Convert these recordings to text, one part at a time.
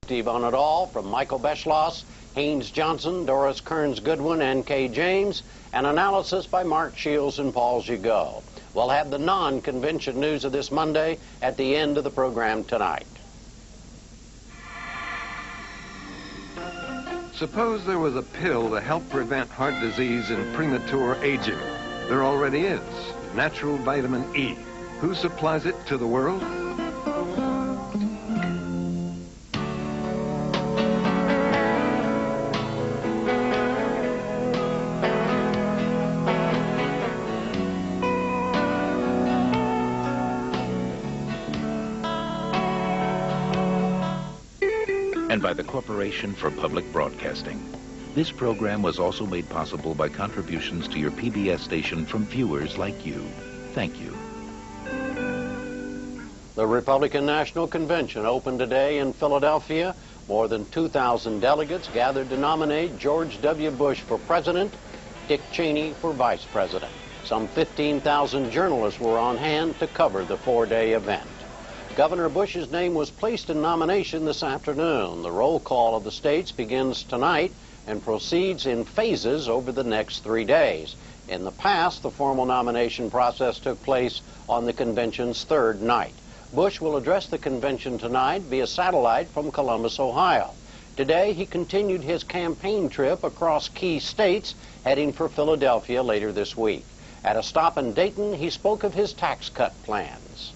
perspective on it all from Michael Beschloss, Haynes Johnson, Doris Kearns Goodwin, and Kay James, and analysis by Mark Shields and Paul Gigot. We'll have the non-convention news of this Monday at the end of the program tonight. Suppose there was a pill to help prevent heart disease and premature aging. There already is. Natural vitamin E. Who supplies it to the world? And by the Corporation for Public Broadcasting. This program was also made possible by contributions to your PBS station from viewers like you. Thank you. The Republican National Convention opened today in Philadelphia. More than 2,000 delegates gathered to nominate George W. Bush for president, Dick Cheney for vice president. Some 15,000 journalists were on hand to cover the four-day event. Governor Bush's name was placed in nomination this afternoon. The roll call of the states begins tonight and proceeds in phases over the next 3 days. In the past, the formal nomination process took place on the convention's third night. Bush will address the convention tonight via satellite from Columbus, Ohio. Today, he continued his campaign trip across key states, heading for Philadelphia later this week. At a stop in Dayton, he spoke of his tax cut plans.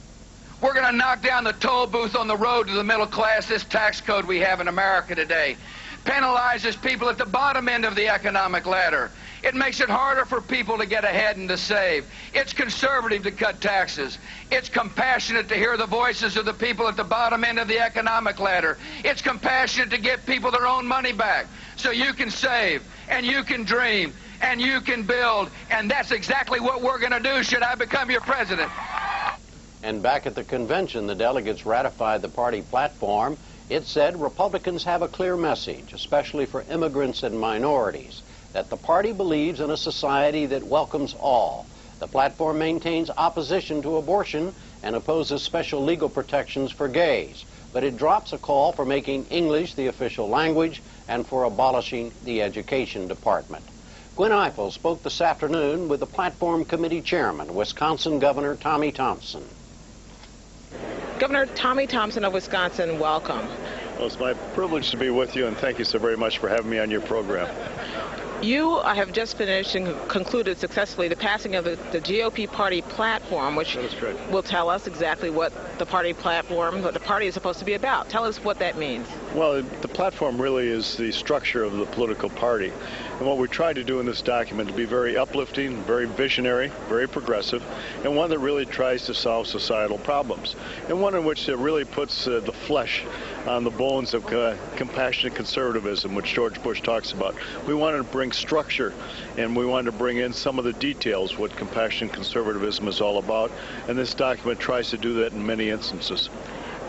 We're going to knock down the toll booth on the road to the middle class. This tax code we have in America today penalizes people at the bottom end of the economic ladder. It makes it harder for people to get ahead and to save. It's conservative to cut taxes. It's compassionate to hear the voices of the people at the bottom end of the economic ladder. It's compassionate to give people their own money back so you can save and you can dream and you can build. And that's exactly what we're going to do should I become your president. And back at the convention, the delegates ratified the party platform. It said Republicans have a clear message, especially for immigrants and minorities, that the party believes in a society that welcomes all. The platform maintains opposition to abortion and opposes special legal protections for gays, but it drops a call for making English the official language and for abolishing the education department. Gwen Ifill spoke this afternoon with the platform committee chairman, Wisconsin Governor Tommy Thompson. Governor Tommy Thompson of Wisconsin, welcome. Well, it's my privilege to be with you, and thank you so very much for having me on your program. You have just finished and concluded successfully the passing of the GOP party platform, which will tell us exactly what the party platform, what the party is supposed to be about. Tell us what that means. Well, the platform really is the structure of the political party. And what we tried to do in this document to be very uplifting, very visionary, very progressive, and one that really tries to solve societal problems. And one in which it really puts the flesh on the bones of compassionate conservatism, which George Bush talks about. We wanted to bring structure, and we wanted to bring in some of the details, what compassionate conservatism is all about, and this document tries to do that in many instances.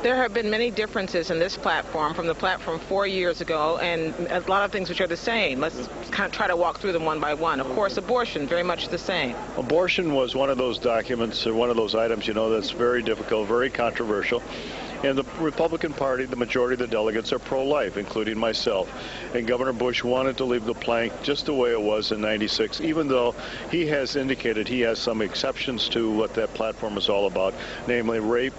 There have been many differences in this platform from the platform 4 years ago, and a lot of things which are the same. Let's kind of try to walk through them one by one. Of course, abortion, very much the same. Abortion was one of those documents, or one of those items, you know, that's very difficult, very controversial. And the Republican Party, the majority of the delegates are pro-life, including myself. And Governor Bush wanted to leave the plank just the way it was in '96, even though he has indicated he has some exceptions to what that platform is all about, namely rape,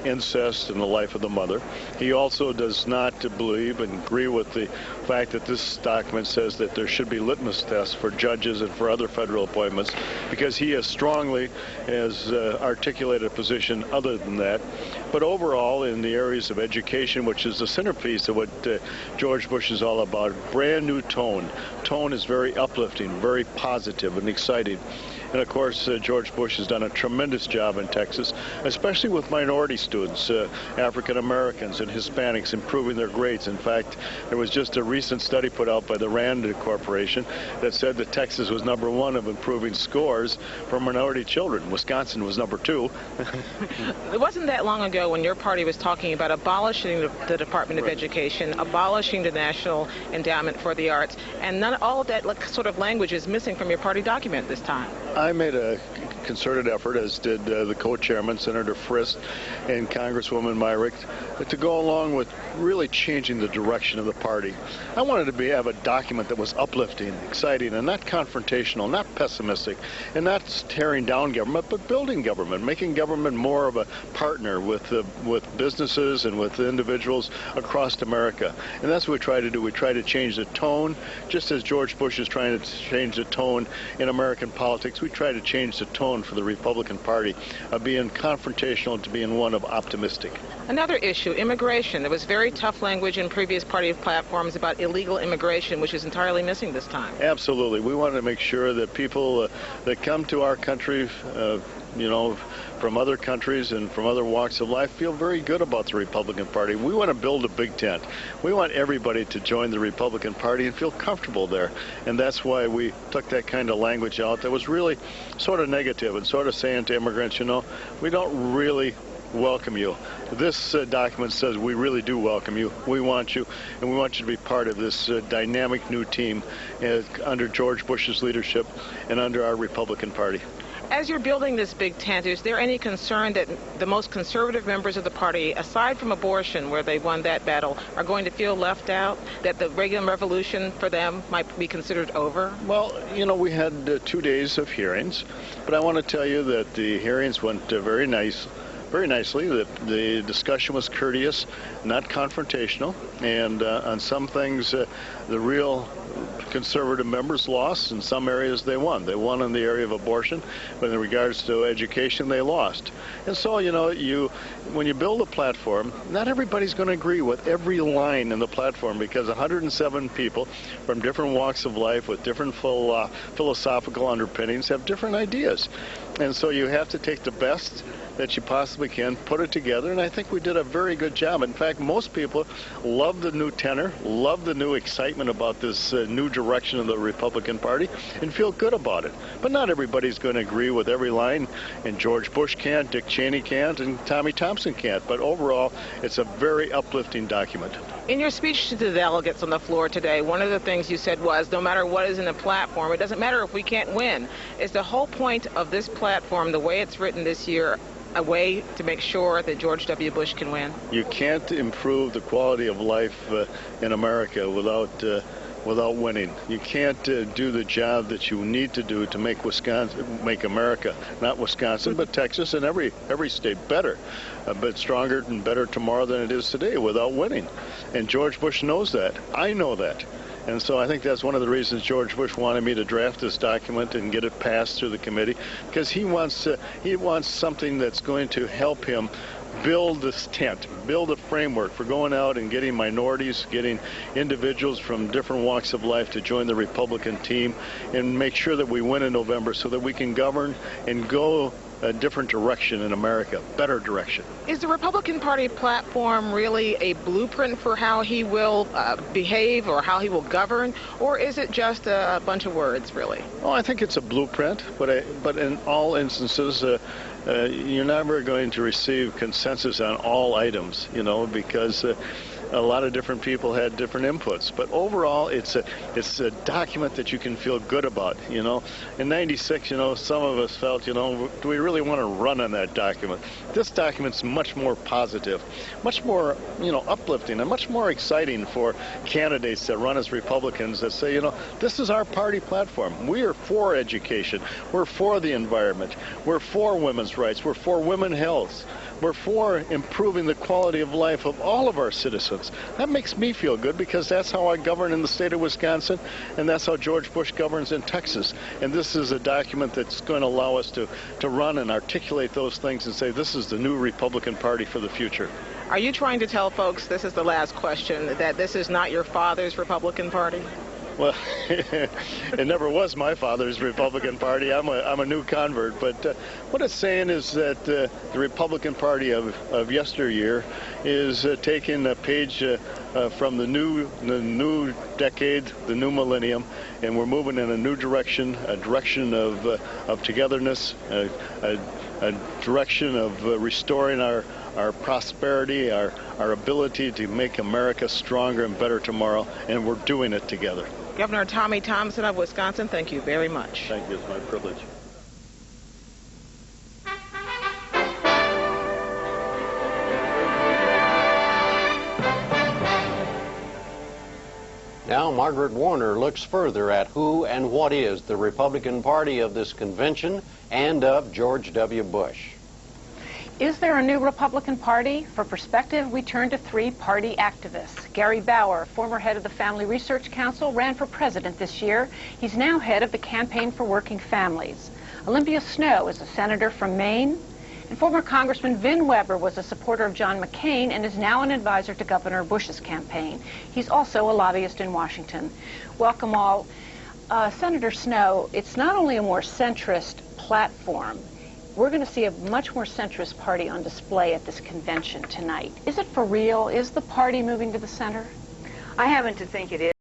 incest, and the life of the mother. He also does not believe and agree with the fact that this document says that there should be litmus tests for judges and for other federal appointments, because he has strongly articulated a position other than that. But overall, in the areas of education, which is the centerpiece of what George Bush is all about, brand new tone. Tone is very uplifting, very positive and exciting. And of course, George Bush has done a tremendous job in Texas, especially with minority students, African Americans and Hispanics, improving their grades. In fact, there was just a recent study put out by the RAND Corporation that said that Texas was #1 of improving scores for minority children. Wisconsin was #2. It wasn't that long ago when your party was talking about abolishing the Department of Education, abolishing the National Endowment for the Arts, and all of that sort of language is missing from your party document this time. I made a concerted effort, as did the co-chairman, Senator Frist, and Congresswoman Myrick, to go along with really changing the direction of the party. I wanted to have a document that was uplifting, exciting, and not confrontational, not pessimistic, and not tearing down government, but building government, making government more of a partner with businesses and with individuals across America. And that's what we try to do. We try to change the tone, just as George Bush is trying to change the tone in American politics. We try to change the tone for the Republican Party of being confrontational to being one of optimistic. Another issue, immigration. There was very tough language in previous party platforms about illegal immigration, which is entirely missing this time. Absolutely. We want to make sure that people that come to our country, from other countries and from other walks of life, feel very good about the Republican Party. We want to build a big tent. We want everybody to join the Republican Party and feel comfortable there. And that's why we took that kind of language out that was really sort of negative and sort of saying to immigrants, we don't really welcome you. This document says we really do welcome you. We want you, and we want you to be part of this dynamic new team under George Bush's leadership and under our Republican Party. As you're building this big tent, is there any concern that the most conservative members of the party, aside from abortion, where they won that battle, are going to feel left out, that the Reagan Revolution for them might be considered over? Well, we had 2 days of hearings, but I want to tell you that the hearings went very nicely. The discussion was courteous, not confrontational, and on some things, the real conservative members lost. In some areas they won. They won in the area of abortion, but in regards to education, they lost. And so, when you build a platform, not everybody's going to agree with every line in the platform, because 107 people from different walks of life with different philosophical underpinnings have different ideas. And so you have to take the best that you possibly can, put it together, and I think we did a very good job. In fact, most people love the new tenor, love the new excitement about this new direction of the Republican Party, and feel good about it. But not everybody's going to agree with every line, and George Bush can't, Dick Cheney can't, and Tommy Thompson can't. But overall, it's a very uplifting document. In your speech to the delegates on the floor today, one of the things you said was, no matter what is in the platform, it doesn't matter if we can't win. Is the whole point of this platform, the way it's written this year, a way to make sure that George W. Bush can win? You can't improve the quality of life in America without winning. You can't do the job that you need to do to make America, not Wisconsin, but Texas and every state better, but stronger and better tomorrow than it is today without winning. And George Bush knows that. I know that. And so I think that's one of the reasons George Bush wanted me to draft this document and get it passed through the committee, because he wants something that's going to help him build this tent, build a framework for going out and getting minorities, getting individuals from different walks of life to join the Republican team, and make sure that we win in November so that we can govern and go a different direction in America, better direction. Is the Republican Party platform really a blueprint for how he will behave or how he will govern, or is it just a bunch of words, really? Oh, I think it's a blueprint, but in all instances, you're never going to receive consensus on all items, because a lot of different people had different inputs. But overall, it's a document that you can feel good about. In '96, some of us felt, do we really want to run on that document? This document's much more positive, much more, uplifting, and much more exciting for candidates that run as Republicans that say, this is our party platform. We are for education. We're for the environment. We're for women's rights. We're for women's health. We're for improving the quality of life of all of our citizens. That makes me feel good, because that's how I govern in the state of Wisconsin, and that's how George Bush governs in Texas. And this is a document that's going to allow us to run and articulate those things and say this is the new Republican Party for the future. Are you trying to tell folks, this is the last question, that this is not your father's Republican Party? Well, it never was my father's Republican Party. I'm a new convert. But what it's saying is that the Republican Party of yesteryear is taking a page from the new decade, the new millennium, and we're moving in a new direction, a direction of togetherness, a direction of restoring our prosperity, our ability to make America stronger and better tomorrow, and we're doing it together. Governor Tommy Thompson of Wisconsin, thank you very much. Thank you. It's my privilege. Now, Margaret Warner looks further at who and what is the Republican Party of this convention and of George W. Bush. Is there a new Republican Party? For perspective, we turn to three party activists. Gary Bauer, former head of the Family Research Council, ran for president this year. He's now head of the Campaign for Working Families. Olympia Snowe is a senator from Maine. And former Congressman Vin Weber was a supporter of John McCain and is now an advisor to Governor Bush's campaign. He's also a lobbyist in Washington. Welcome all. Senator Snowe, it's not only a more centrist platform, we're going to see a much more centrist party on display at this convention tonight. Is it for real? Is the party moving to the center? I happen to think it is.